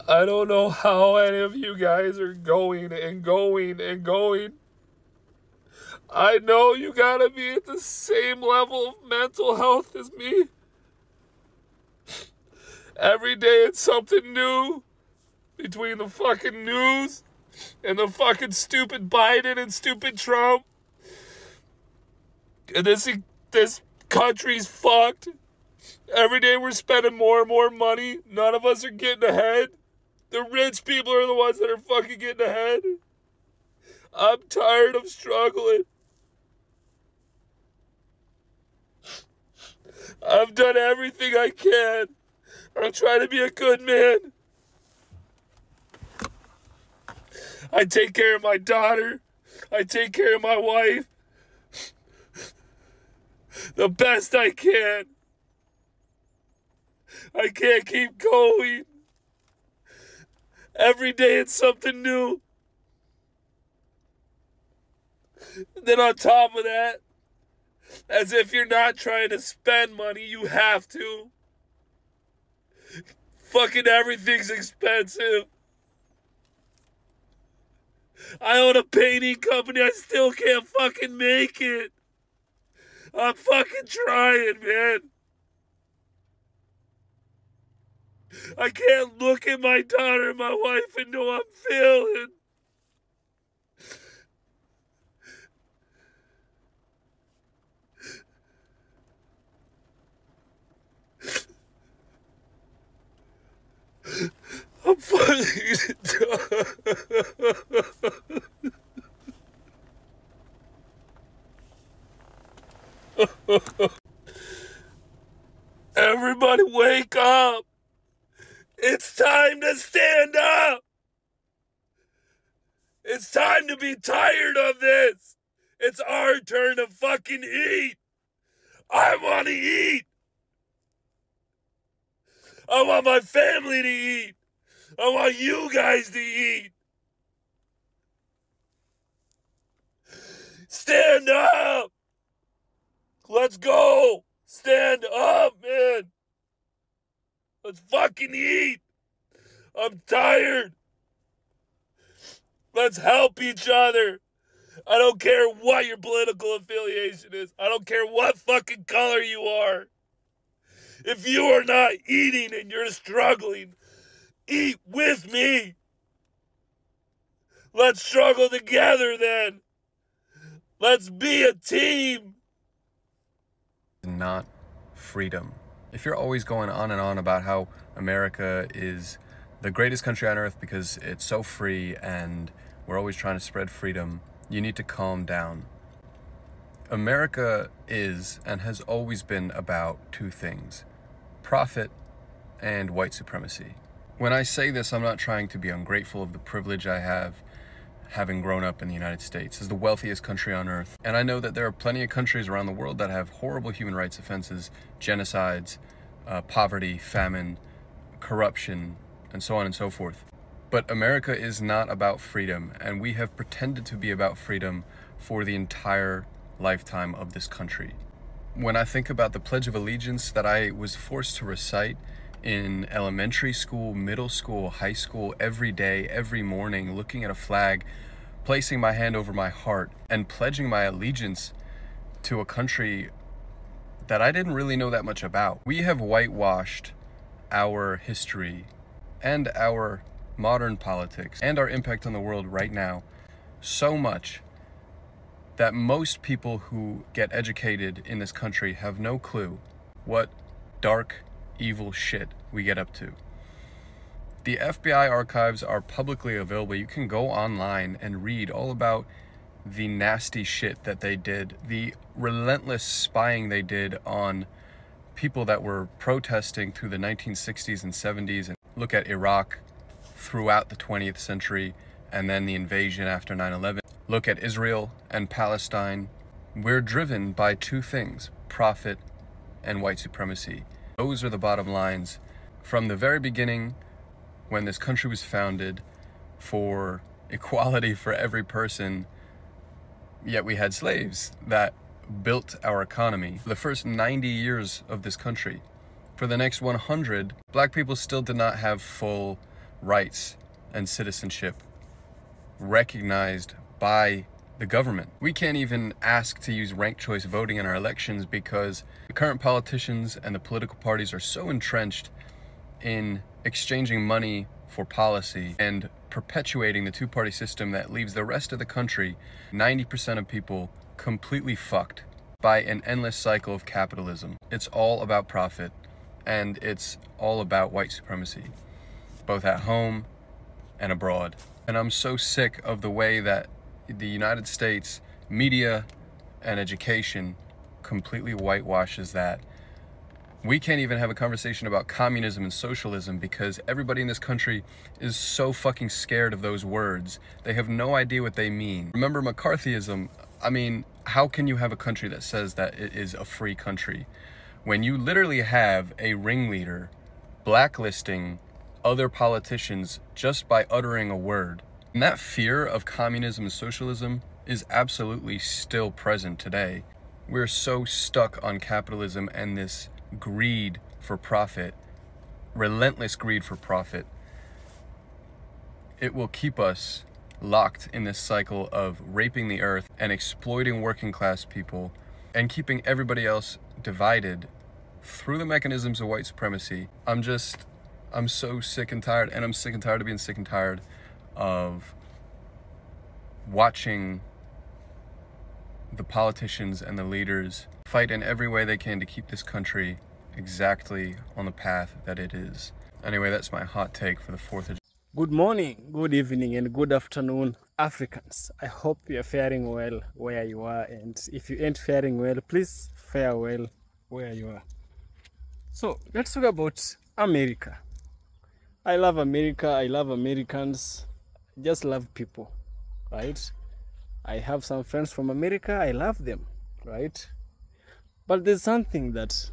I don't know how any of you guys are going and going and going. I know you gotta be at the same level of mental health as me. Every day it's something new between the fucking news and the fucking stupid Biden and stupid Trump. And this country's fucked. Every day we're spending more and more money. None of us are getting ahead. The rich people are the ones that are fucking getting ahead. I'm tired of struggling. I've done everything I can. I'm trying to be a good man. I take care of my daughter. I take care of my wife. The best I can. I can't keep going. Every day it's something new. And then on top of that, as if you're not trying to spend money, you have to. Fucking everything's expensive. I own a painting company. I still can't fucking make it. I'm fucking trying, man. I can't look at my daughter and my wife and know I'm failing. I'm fucking Everybody wake up. It's time to stand up. It's time to be tired of this. It's our turn to fucking eat. I want to eat. I want my family to eat. I want you guys to eat. Stand up. Let's go. Stand up, man. Let's fucking eat. I'm tired. Let's help each other. I don't care what your political affiliation is. I don't care what fucking color you are. If you are not eating and you're struggling, eat with me. Let's struggle together then. Let's be a team. Not freedom. If you're always going on and on about how America is the greatest country on earth because it's so free and we're always trying to spread freedom, you need to calm down. America is and has always been about two things: profit and white supremacy. When I say this, I'm not trying to be ungrateful of the privilege I have having grown up in the United States as the wealthiest country on earth. And I know that there are plenty of countries around the world that have horrible human rights offenses, genocides, poverty, famine, corruption, and so on and so forth. But America is not about freedom, and we have pretended to be about freedom for the entire lifetime of this country. When I think about the Pledge of Allegiance that I was forced to recite in elementary school, middle school, high school, every day, every morning, looking at a flag, placing my hand over my heart, and pledging my allegiance to a country that I didn't really know that much about. We have whitewashed our history and our modern politics and our impact on the world right now so much that most people who get educated in this country have no clue what dark, evil shit we get up to. The FBI archives are publicly available. You can go online and read all about the nasty shit that they did, the relentless spying they did on people that were protesting through the 1960s and 70s. And look at Iraq throughout the 20th century and then the invasion after 9/11. Look at Israel and Palestine. We're driven by two things: profit and white supremacy. Those are the bottom lines. From the very beginning, when this country was founded for equality for every person, yet we had slaves that built our economy. The first 90 years of this country. For the next 100, black people still did not have full rights and citizenship recognized by the government. We can't even ask to use ranked choice voting in our elections because the current politicians and the political parties are so entrenched in exchanging money for policy and perpetuating the two-party system that leaves the rest of the country, 90% of people, completely fucked by an endless cycle of capitalism. It's all about profit, and it's all about white supremacy, both at home and abroad. And I'm so sick of the way that the United States media and education completely whitewashes that. We can't even have a conversation about communism and socialism because everybody in this country is so fucking scared of those words. They have no idea what they mean. Remember McCarthyism? I mean, how can you have a country that says that it is a free country when you literally have a ringleader blacklisting other politicians just by uttering a word? And that fear of communism and socialism is absolutely still present today. We're so stuck on capitalism and this greed for profit, relentless greed for profit. It will keep us locked in this cycle of raping the earth and exploiting working class people and keeping everybody else divided through the mechanisms of white supremacy. I'm so sick and tired, and I'm sick and tired of being sick and tired of watching the politicians and the leaders fight in every way they can to keep this country exactly on the path that it is. Anyway, that's my hot take for the 4th of July. Good morning, good evening, and good afternoon, Africans. I hope you're faring well where you are, and if you ain't faring well, please fare well where you are. So, let's talk about America. I love America, I love Americans, I just love people, right? I have some friends from America, I love them, right? But there's something that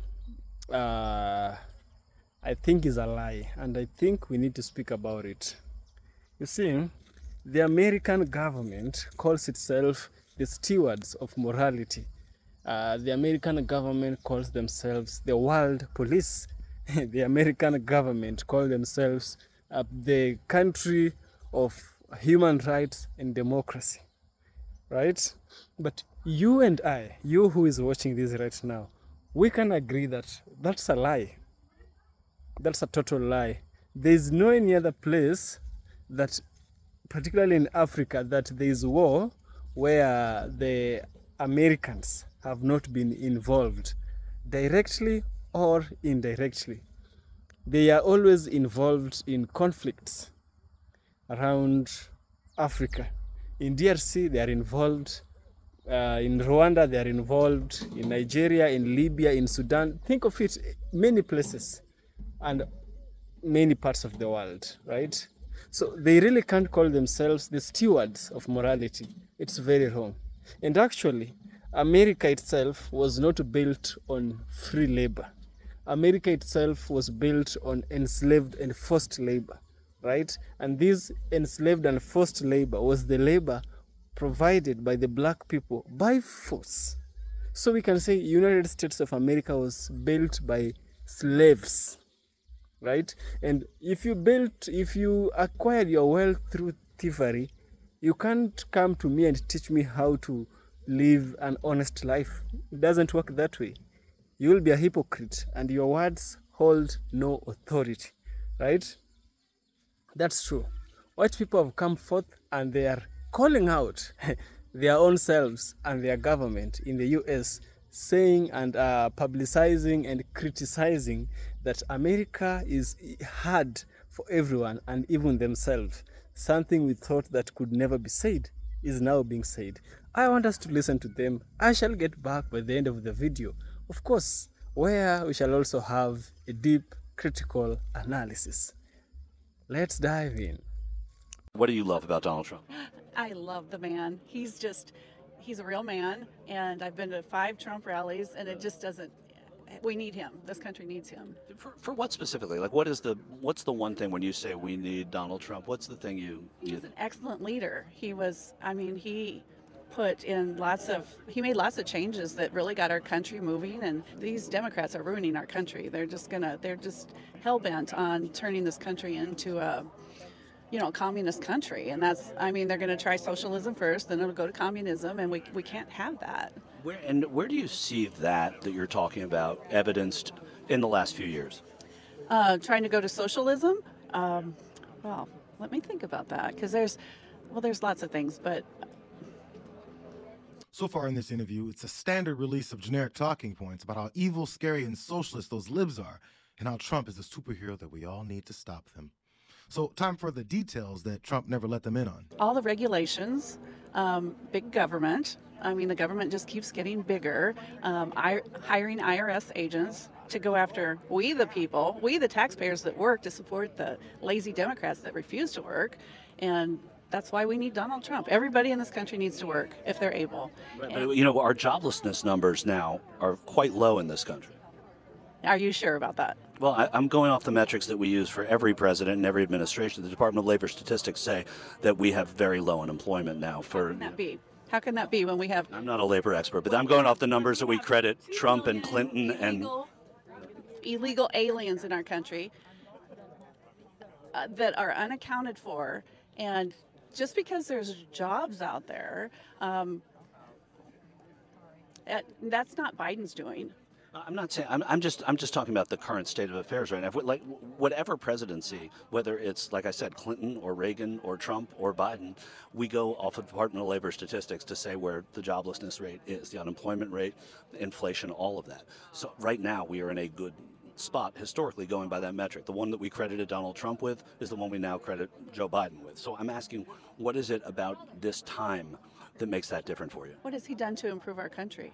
I think is a lie, and I think we need to speak about it. You see, the American government calls itself the stewards of morality. The American government calls themselves the world police. The American government calls themselves the country of human rights and democracy, right? But you and I, you who is watching this right now, we can agree that that's a lie. That's a total lie. There is no any other place that, particularly in Africa, that there is war where the Americans have not been involved directly or indirectly. They are always involved in conflicts around Africa. In DRC, they are involved. In Rwanda, they are involved. In Nigeria, in Libya, in Sudan. Think of it, many places and many parts of the world, right? So they really can't call themselves the stewards of morality. It's very wrong. And actually, America itself was not built on free labor. America itself was built on enslaved and forced labor, right? And this enslaved and forced labor was the labor provided by the black people by force. So we can say United States of America was built by slaves, right? And if you acquired your wealth through thievery, you can't come to me and teach me how to live an honest life. It doesn't work that way. You will be a hypocrite and your words hold no authority, right? That's true. White people have come forth and they are calling out their own selves and their government in the US, saying and publicizing and criticizing that America is hard for everyone and even themselves. Something we thought that could never be said is now being said. I want us to listen to them. I shall get back by the end of the video, of course, where we shall also have a deep critical analysis. Let's dive in. What do you love about Donald Trump? I love the man. He's a real man, and I've been to 5 Trump rallies, and it just doesn't, we need him. This country needs him. For what specifically? Like, what's the one thing when you say we need Donald Trump? What's the thing He's an excellent leader. He was, he made lots of changes that really got our country moving, and these Democrats are ruining our country. They're just hell-bent on turning this country into a communist country, and they're going to try socialism first, then it'll go to communism, and we can't have that. Where do you see that you're talking about evidenced in the last few years? Trying to go to socialism? Well, let me think about that, because there's lots of things, but So far in this interview, it's a standard release of generic talking points about how evil, scary, and socialist those libs are, and how Trump is the superhero that we all need to stop them. So time for the details that Trump never let them in on. all the regulations, big government. The government just keeps getting bigger. Hiring IRS agents to go after we the people, we the taxpayers that work to support the lazy Democrats that refuse to work. And that's why we need Donald Trump. Everybody in this country needs to work if they're able. But, our joblessness numbers now are quite low in this country. Are you sure about that? Well, I'm going off the metrics that we use for every president and every administration. The Department of Labor statistics say that we have very low unemployment now. How can that be? How can that be when we have... I'm not a labor expert, but I'm going off the numbers that we credit Trump and Clinton and... illegal aliens in our country that are unaccounted for, and just because there's jobs out there, that's not Biden's doing. I'm not saying. I'm just talking about the current state of affairs right now. Like whatever presidency, whether it's like I said, Clinton or Reagan or Trump or Biden, we go off of Department of Labor statistics to say where the joblessness rate is, the unemployment rate, inflation, all of that. So right now we are in a good spot historically going by that metric. The one that we credited Donald Trump with is the one we now credit Joe Biden with. So I'm asking, what is it about this time that makes that different for you? What has he done to improve our country?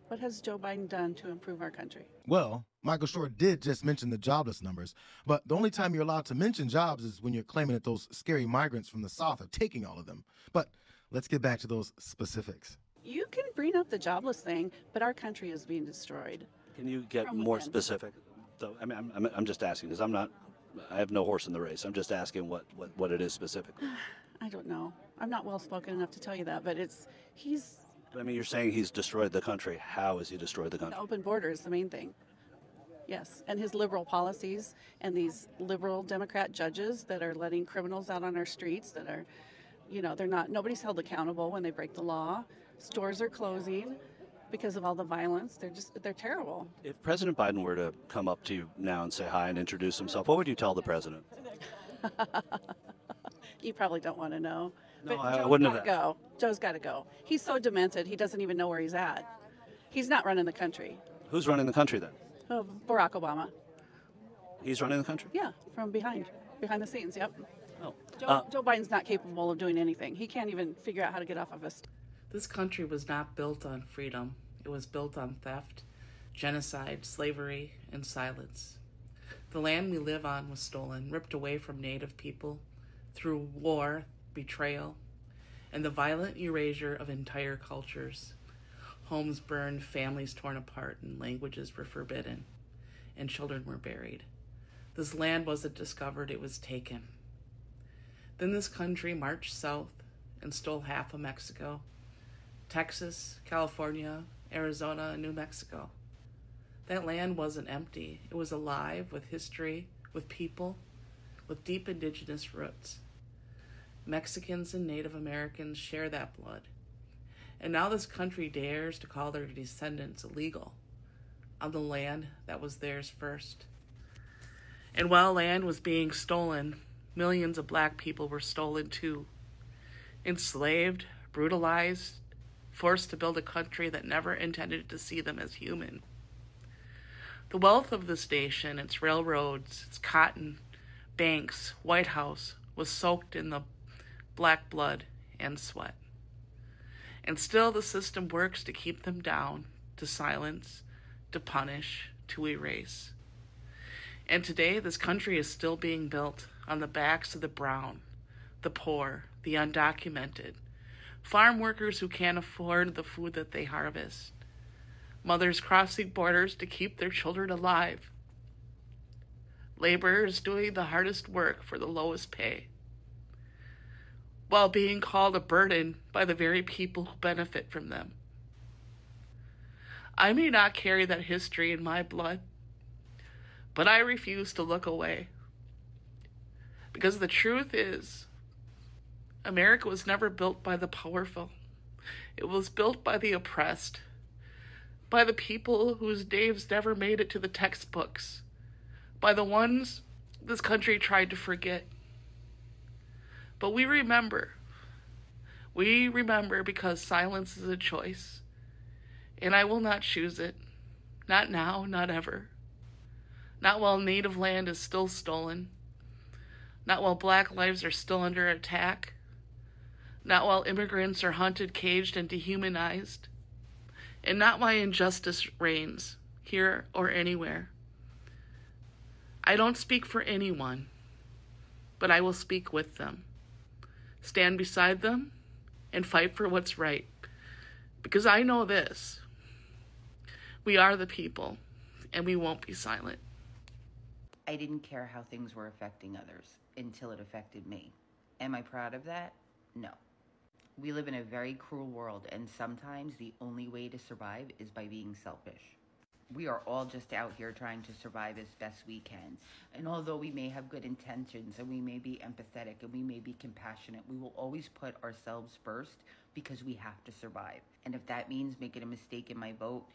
What has Joe Biden done to improve our country? Well, Michael Short did just mention the jobless numbers, but the only time you're allowed to mention jobs is when you're claiming that those scary migrants from the South are taking all of them. But let's get back to those specifics. You can bring up the jobless thing, but our country is being destroyed. Can you get more specific? So, I'm just asking because I have no horse in the race. I'm just asking what it is specifically. I don't know. I'm not well spoken enough to tell you that, but he's... You're saying he's destroyed the country. How has he destroyed the country? The open border is the main thing. Yes, and his liberal policies and these liberal Democrat judges that are letting criminals out on our streets that are, nobody's held accountable when they break the law. Stores are closing because of all the violence. They're terrible. If President Biden were to come up to you now and say hi and introduce himself, what would you tell the president? You probably don't want to know. No, But I wouldn't have. go. Joe's got to go. He's so demented, he doesn't even know where he's at. He's not running the country. Who's running the country then? Oh, Barack Obama. He's running the country? Yeah, from behind the scenes, yep. Oh. Joe Biden's not capable of doing anything. He can't even figure out how to get off of us. This country was not built on freedom. It was built on theft, genocide, slavery, and silence. The land we live on was stolen, ripped away from Native people through war, betrayal, and the violent erasure of entire cultures. Homes burned, families torn apart, and languages were forbidden, and children were buried. This land wasn't discovered, it was taken. Then this country marched south and stole half of Mexico, Texas, California, Arizona, and New Mexico. That land wasn't empty. It was alive with history, with people, with deep indigenous roots. Mexicans and Native Americans share that blood. And now this country dares to call their descendants illegal on the land that was theirs first. And while land was being stolen, millions of black people were stolen too. Enslaved, brutalized, forced to build a country that never intended to see them as human. The wealth of this nation, its railroads, its cotton, banks, White House, was soaked in the black blood and sweat. And still the system works to keep them down, to silence, to punish, to erase. And today this country is still being built on the backs of the brown, the poor, the undocumented, farm workers who can't afford the food that they harvest, mothers crossing borders to keep their children alive, laborers doing the hardest work for the lowest pay. while being called a burden by the very people who benefit from them. I may not carry that history in my blood, but I refuse to look away. Because the truth is, America was never built by the powerful. It was built by the oppressed, by the people whose names never made it to the textbooks, by the ones this country tried to forget. But we remember. We remember because silence is a choice. And I will not choose it. Not now, not ever. Not while native land is still stolen. Not while black lives are still under attack. Not while immigrants are hunted, caged, and dehumanized. And not while injustice reigns, here or anywhere. I don't speak for anyone, but I will speak with them. Stand beside them and fight for what's right. Because I know this. We are the people, and we won't be silent. I didn't care how things were affecting others until it affected me. Am I proud of that? No. We live in a very cruel world, and sometimes the only way to survive is by being selfish. We are all just out here trying to survive as best we can. And although we may have good intentions and we may be empathetic and we may be compassionate, we will always put ourselves first because we have to survive. And if that means making a mistake in my vote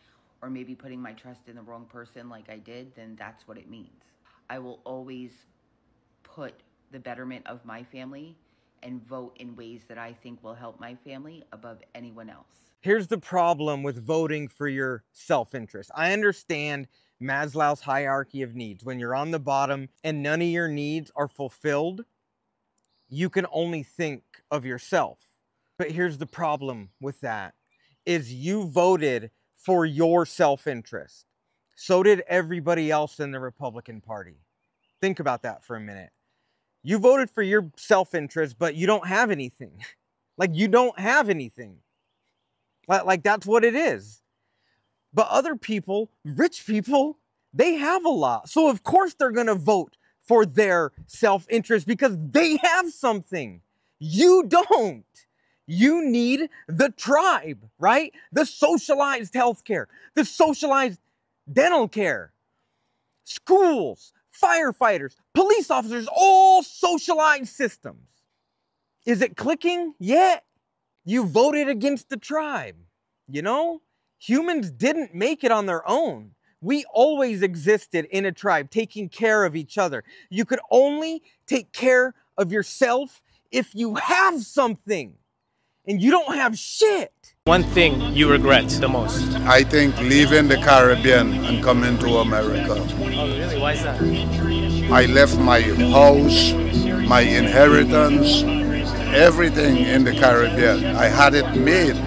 or maybe putting my trust in the wrong person like I did, then that's what it means. I will always put the betterment of my family and vote in ways that I think will help my family above anyone else. Here's the problem with voting for your self-interest. I understand Maslow's hierarchy of needs. When you're on the bottom and none of your needs are fulfilled, you can only think of yourself. But here's the problem with that, is you voted for your self-interest. So did everybody else in the Republican Party. Think about that for a minute. You voted for your self-interest, but you don't have anything. Like, you don't have anything. Like, that's what it is. But other people, rich people, they have a lot. So, of course, they're going to vote for their self-interest because they have something. You don't. You need the tribe, right? The socialized healthcare, the socialized dental care, schools, firefighters, police officers, all socialized systems. Is it clicking yet? You voted against the tribe. You know, humans didn't make it on their own. We always existed in a tribe, taking care of each other. You could only take care of yourself if you have something. And you don't have shit. One thing you regret the most? I think leaving the Caribbean and coming to America. Oh, really? Why is that? I left my house, my inheritance, everything in the Caribbean. I had it made.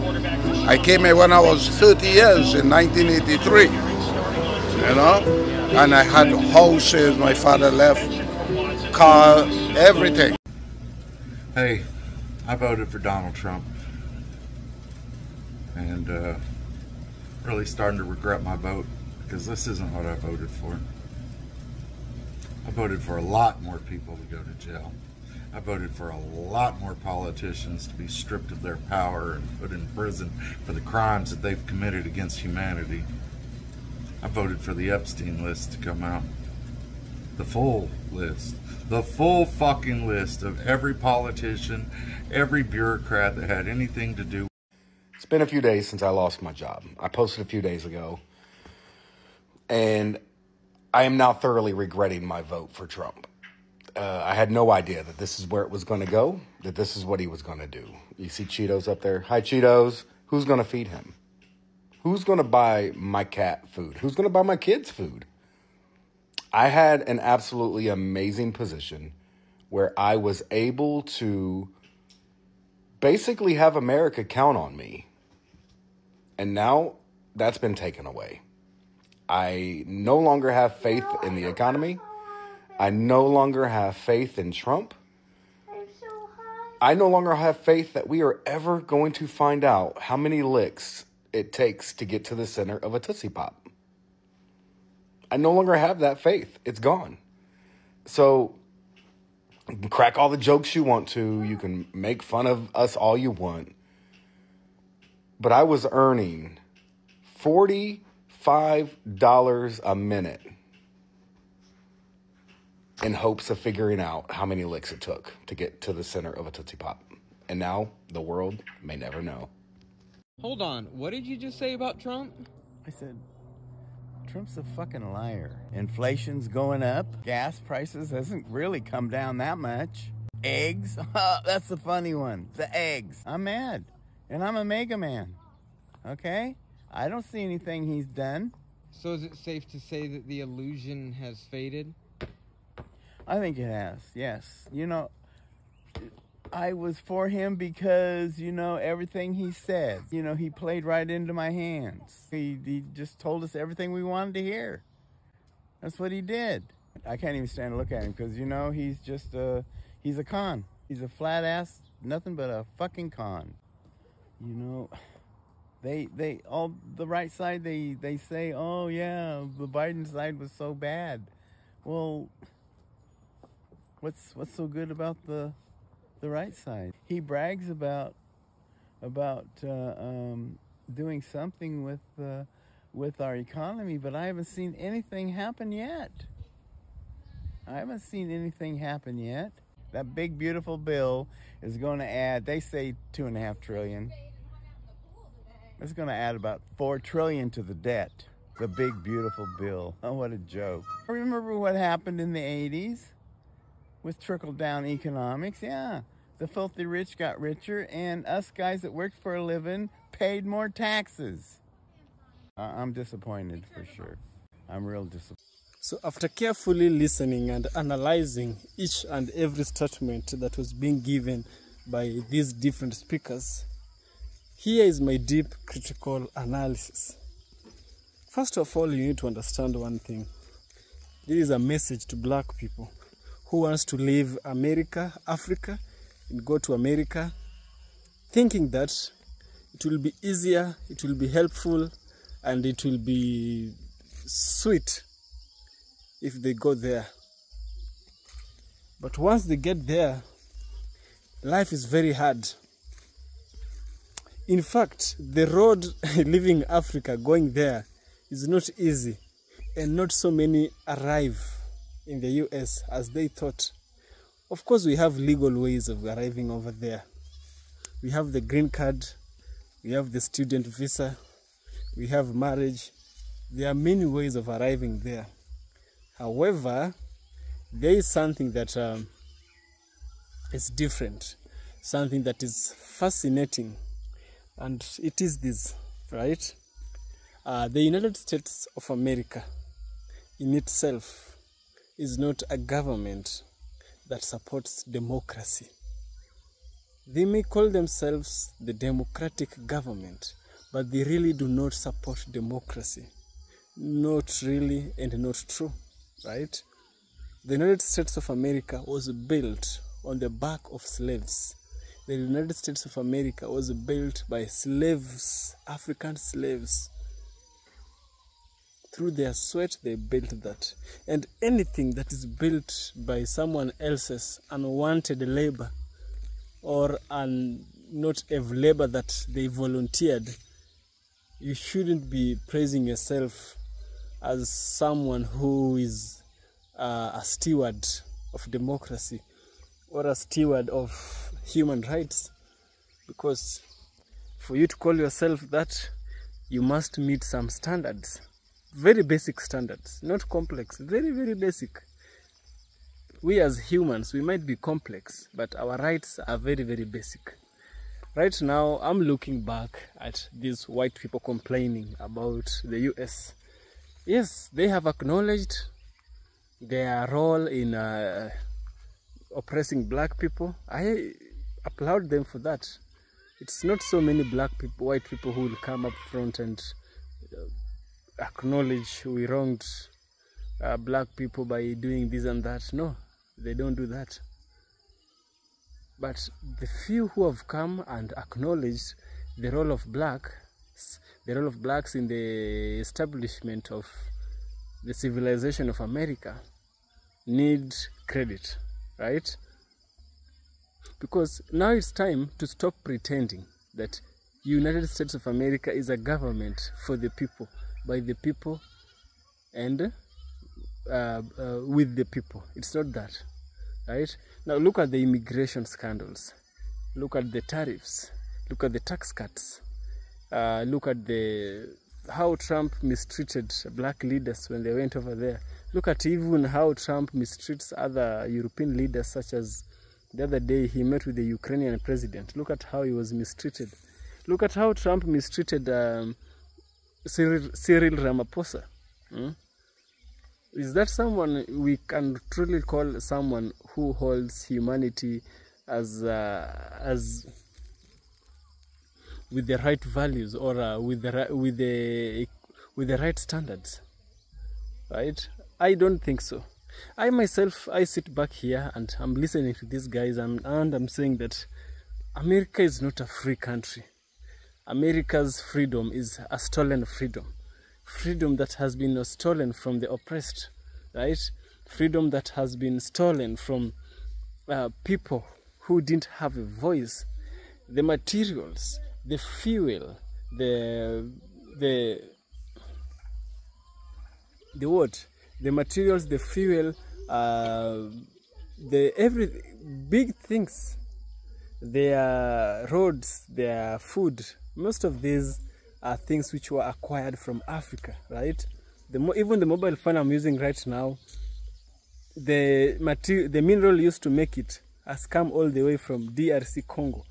I came here when I was 30 years in 1983, you know? And I had houses, my father left, car, everything. Hey, I voted for Donald Trump. And really starting to regret my vote because this isn't what I voted for. I voted for a lot more people to go to jail. I voted for a lot more politicians to be stripped of their power and put in prison for the crimes that they've committed against humanity. I voted for the Epstein list to come out. The full list. The full fucking list of every politician, every bureaucrat that had anything to do. It's been a few days since I lost my job. I posted a few days ago. And I am now thoroughly regretting my vote for Trump. I had no idea that this is where it was going to go, that this is what he was going to do. You see Cheetos up there? Hi, Cheetos. Who's going to feed him? Who's going to buy my cat food? Who's going to buy my kids food? I had an absolutely amazing position where I was able to basically have America count on me. And now that's been taken away. I no longer have faith in the economy. I no longer have faith in Trump. I no longer have faith that we are ever going to find out how many licks it takes to get to the center of a Tootsie Pop. I no longer have that faith. It's gone. So You can crack all the jokes you want to. You can make fun of us all you want. But I was earning $45 a minute in hopes of figuring out how many licks it took to get to the center of a Tootsie Pop. And now the world may never know. Hold on, what did you just say about Trump? I said, Trump's a fucking liar. Inflation's going up. Gas prices hasn't really come down that much. Eggs, that's the funny one. The eggs. I'm mad. And I'm a mega man. Okay? I don't see anything he's done. So is it safe to say that the illusion has faded? I think it has, yes. You know, I was for him because, you know, everything he said, you know, he played right into my hands. He just told us everything we wanted to hear. That's what he did. I can't even stand to look at him because, you know, he's just he's a con. He's a flat ass, nothing but a fucking con. You know, they all the right side, they say, oh yeah, the Biden side was so bad. Well, what's so good about the right side? He brags about doing something with our economy, but I haven't seen anything happen yet. That big beautiful bill is going to add, they say $2.5 trillion. It's going to add about $4 trillion to the debt. The big beautiful bill. Oh, what a joke. Remember what happened in the 80s with trickle-down economics? Yeah, the filthy rich got richer and us guys that worked for a living paid more taxes. I'm disappointed for sure. I'm real disappointed. So after carefully listening and analyzing each and every statement that was being given by these different speakers, here is my deep critical analysis. First of all, you need to understand one thing. This is a message to black people who wants to leave Africa, and go to America, thinking that it will be easier, it will be helpful, and it will be sweet if they go there. But once they get there, life is very hard. In fact, the road leaving Africa going there is not easy, and not so many arrive in the US as they thought. Of course, we have legal ways of arriving over there. We have the green card, we have the student visa, we have marriage. There are many ways of arriving there. However, there is something that is different, something that is fascinating, and it is this, right? The United States of America in itself is not a government that supports democracy. They may call themselves the democratic government, but they really do not support democracy. Not really and not true, right? The United States of America was built on the back of slaves. The United States of America was built by slaves, African slaves. Through their sweat, they built that. And anything that is built by someone else's unwanted labor or not a labor that they volunteered, you shouldn't be praising yourself as someone who is a steward of democracy or a steward of human rights. Because for you to call yourself that, you must meet some standards. Very basic standards, not complex, very, very basic. We as humans, we might be complex, but our rights are very, very basic. Right now, I'm looking back at these white people complaining about the US. Yes, they have acknowledged their role in oppressing black people. I applaud them for that. It's not so many black people, white people who will come up front and acknowledge we wronged black people by doing this and that. No, they don't do that. But the few who have come and acknowledged the role of blacks in the establishment of the civilization of America need credit, right? because now it's time to stop pretending that United States of America is a government for the people, by the people, and with the people. It's not that, right? Now look at the immigration scandals, look at the tariffs, look at the tax cuts, look at how Trump mistreated black leaders when they went over there. Look at even how Trump mistreats other European leaders, such as the other day he met with the Ukrainian president. Look at how he was mistreated. Look at how Trump mistreated Cyril Ramaphosa. Is that someone we can truly call someone who holds humanity as with the right values, or with the right standards? Right? I don't think so. I myself, I sit back here and I'm listening to these guys, and I'm saying that America is not a free country. America's freedom is a stolen freedom. Freedom that has been stolen from the oppressed, right? Freedom that has been stolen from people who didn't have a voice. The materials, the fuel, the what? The materials, the fuel, every big things, their roads, their food. Most of these are things which were acquired from Africa, right? Even the mobile phone I'm using right now, the mineral used to make it has come all the way from DRC Congo,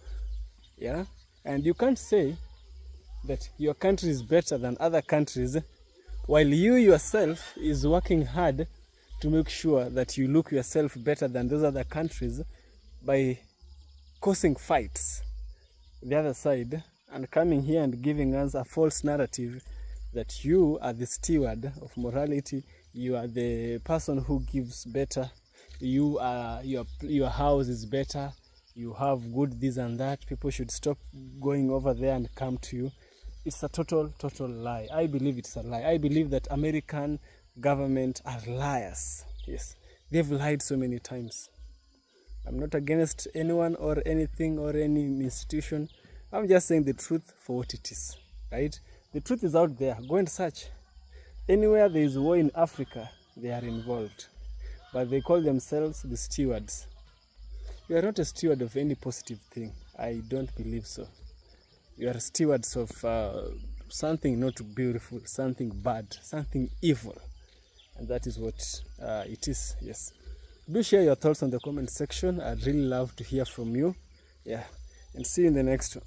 yeah? And you can't say that your country is better than other countries, while you yourself is working hard to make sure that you look yourself better than those other countries by causing fights the other side, and coming here and giving us a false narrative that you are the steward of morality, you are the person who gives better, you are your house is better, you have good this and that, people should stop going over there and come to you. It's a total lie. I believe it's a lie. I believe that American government are liars. Yes, they've lied so many times. I'm not against anyone or anything or any institution. I'm just saying the truth for what it is, right? The truth is out there. Go and search. Anywhere there is war in Africa, they are involved. But they call themselves the stewards. You are not a steward of any positive thing. I don't believe so. You are stewards of something not beautiful, something bad, something evil. And that is what it is, yes. Do share your thoughts on the comment section. I'd really love to hear from you. Yeah, and see you in the next one.